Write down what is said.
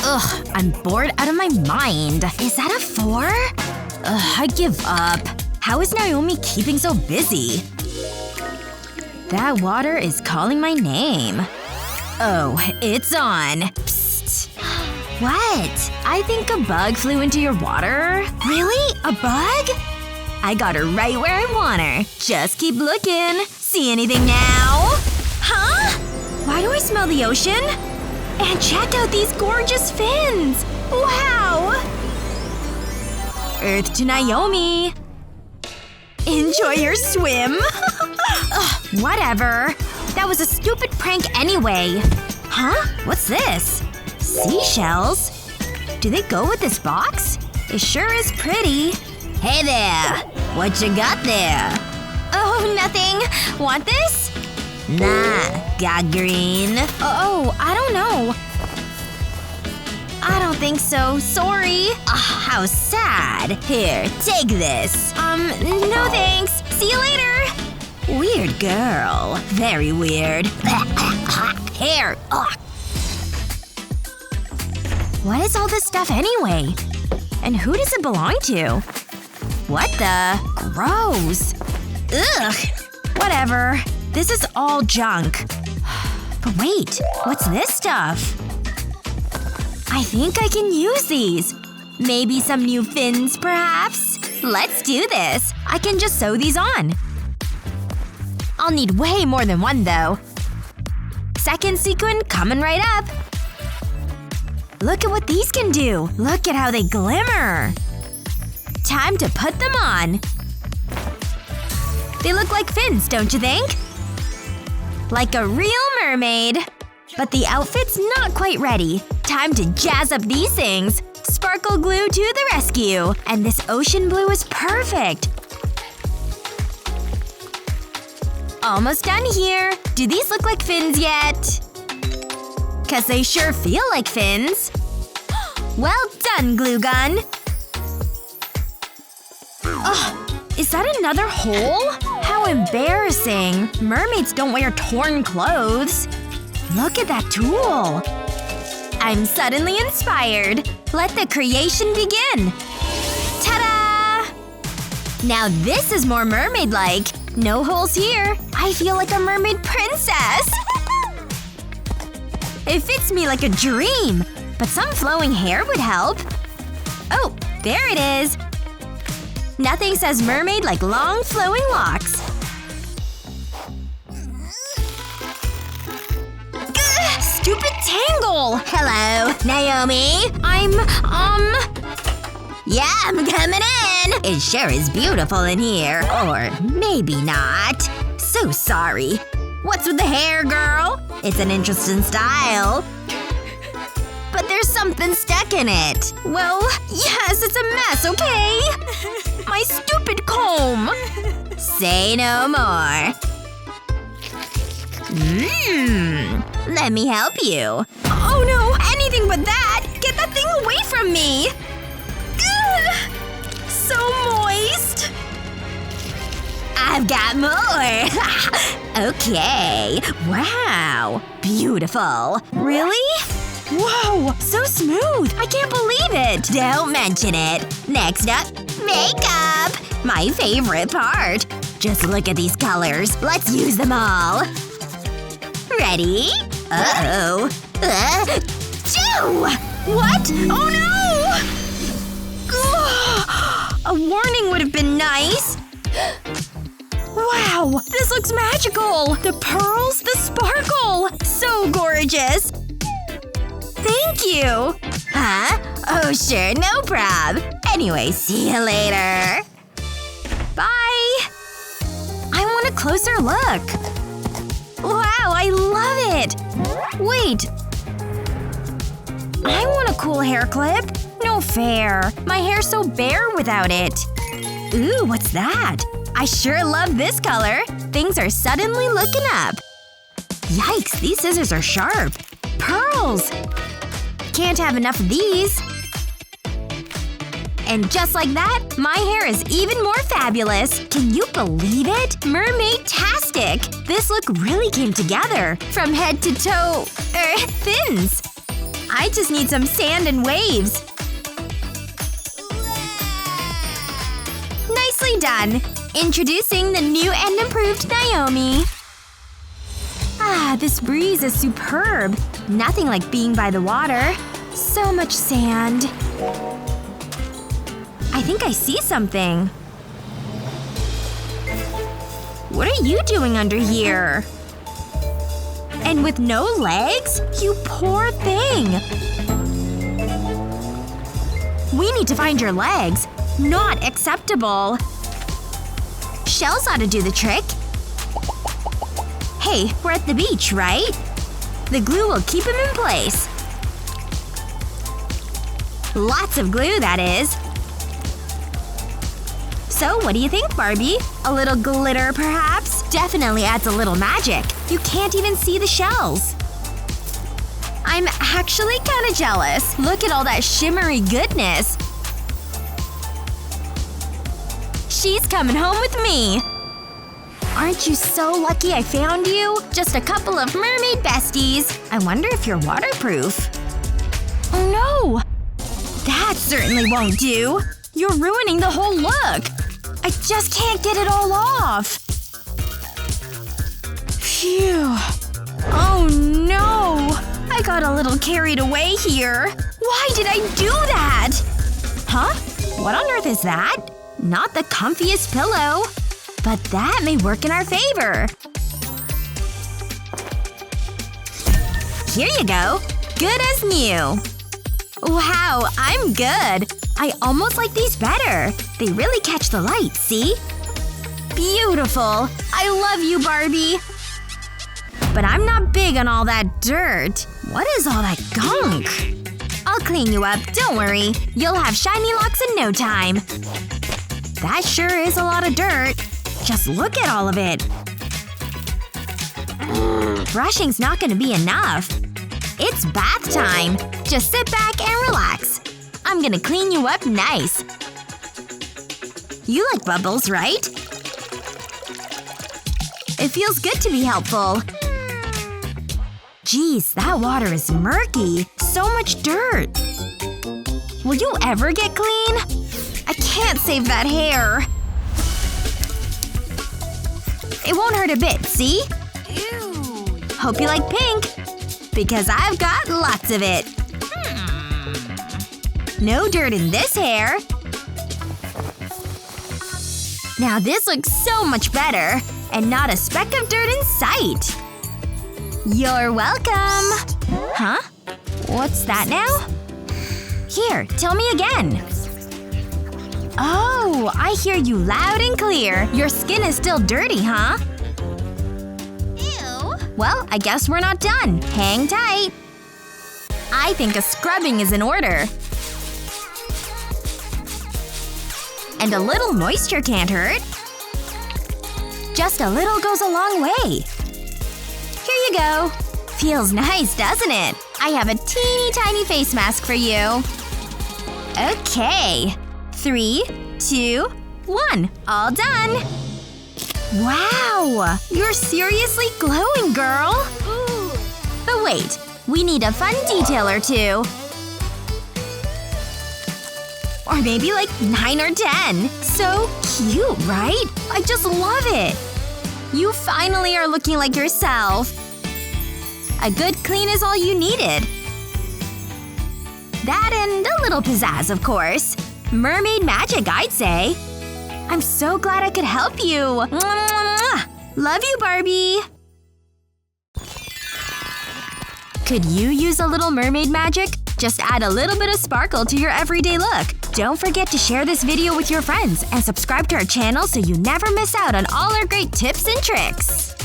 Ugh, I'm bored out of my mind. Is that a 4? Ugh, I give up. How is Naomi keeping so busy? That water is calling my name. Oh, it's on. Psst. What? I think a bug flew into your water. Really? A bug? I got her right where I want her. Just keep looking. See anything now? Huh? Why do I smell the ocean? And check out these gorgeous fins! Wow! Earth to Naomi. Enjoy your swim. Ugh, whatever. That was a stupid prank anyway. Huh? What's this? Seashells? Do they go with this box? It sure is pretty. Hey there! What you got there? Oh, nothing. Want this? Nah, got green. Oh, I don't know. I don't think so. Sorry. How sad. Here, take this. No thanks. See you later. Weird girl. Very weird. Hair. Ugh. What is all this stuff anyway? And who does it belong to? What the? Gross. Ugh. Whatever. This is all junk. But wait, what's this stuff? I think I can use these. Maybe some new fins, perhaps? Let's do this. I can just sew these on. I'll need way more than one, though. Second sequin coming right up. Look at what these can do. Look at how they glimmer. Time to put them on. They look like fins, don't you think? Like a real mermaid. But the outfit's not quite ready. Time to jazz up these things. Sparkle glue to the rescue. And this ocean blue is perfect. Almost done here. Do these look like fins yet? 'Cause they sure feel like fins. Well done, glue gun. Ugh. Is that another hole? How embarrassing. Mermaids don't wear torn clothes. Look at that tool. I'm suddenly inspired. Let the creation begin. Ta-da! Now this is more mermaid-like. No holes here. I feel like a mermaid princess. It fits me like a dream. But some flowing hair would help. Oh, there it is. Nothing says mermaid like long flowing locks. Gah, stupid tangle! Hello, Naomi. Yeah, I'm coming in. It sure is beautiful in here. Or maybe not. So sorry. What's with the hair, girl? It's an interesting style. But there's something stuck in it. Well, yes, it's a mess, okay? My stupid comb. Say no more. Let me help you. Oh no, anything but that! Get that thing away from me! Ugh, so moist. I've got more. Okay. Wow. Beautiful. Really? Whoa! So smooth! I can't believe it! Don't mention it. Next up, makeup! My favorite part. Just look at these colors. Let's use them all. Ready? Uh-oh. Achoo! What? Oh no! Ugh. A warning would have been nice. Wow! This looks magical! The pearls, the sparkle! So gorgeous! Thank you! Huh? Oh sure, no prob. Anyway, see you later. Bye! I want a closer look. Wow, I love it! Wait. I want a cool hair clip. No fair. My hair's so bare without it. Ooh, what's that? I sure love this color. Things are suddenly looking up. Yikes, these scissors are sharp. Pearls! Can't have enough of these. And just like that, my hair is even more fabulous. Can you believe it? Mermaid-tastic! This look really came together. From head to toe… fins. I might just need some sand and waves. Nicely done! Introducing the new and improved Naomi. Ah, this breeze is superb. Nothing like being by the water. So much sand. I think I see something. What are you doing under here? And with no legs? You poor thing! We need to find your legs. Not acceptable. Shells ought to do the trick. Hey, we're at the beach, right? The glue will keep him in place. Lots of glue, that is. So, what do you think, Barbie? A little glitter, perhaps? Definitely adds a little magic. You can't even see the shells. I'm actually kinda jealous. Look at all that shimmery goodness. She's coming home with me. Aren't you so lucky I found you? Just a couple of mermaid besties. I wonder if you're waterproof. Oh no! That certainly won't do. You're ruining the whole look. I just can't get it all off. Phew. Oh no! I got a little carried away here. Why did I do that? Huh? What on earth is that? Not the comfiest pillow. But that may work in our favor. Here you go. Good as new. Wow, I'm good. I almost like these better. They really catch the light, see? Beautiful. I love you, Barbie. But I'm not big on all that dirt. What is all that gunk? I'll clean you up, don't worry. You'll have shiny locks in no time. That sure is a lot of dirt. Just look at all of it. Brushing's not gonna be enough. It's bath time. Just sit back and relax. I'm gonna clean you up nice. You like bubbles, right? It feels good to be helpful. Geez, that water is murky. So much dirt. Will you ever get clean? I can't save that hair. It won't hurt a bit, see? Ew. Hope you like pink. Because I've got lots of it. No dirt in this hair. Now this looks so much better. And not a speck of dirt in sight. You're welcome. Huh? What's that now? Here, tell me again. Oh, I hear you loud and clear. Your skin is still dirty, huh? Ew. Well, I guess we're not done. Hang tight. I think a scrubbing is in order. And a little moisture can't hurt. Just a little goes a long way. Here you go. Feels nice, doesn't it? I have a teeny tiny face mask for you. Okay. 3, 2, 1. All done. Wow! You're seriously glowing, girl! Ooh. But wait. We need a fun detail or two. Or maybe like 9 or 10. So cute, right? I just love it! You finally are looking like yourself. A good clean is all you needed. That and a little pizzazz, of course. Mermaid magic, I'd say. I'm so glad I could help you. Mwah! Love you, Barbie. Could you use a little mermaid magic? Just add a little bit of sparkle to your everyday look. Don't forget to share this video with your friends and subscribe to our channel so you never miss out on all our great tips and tricks.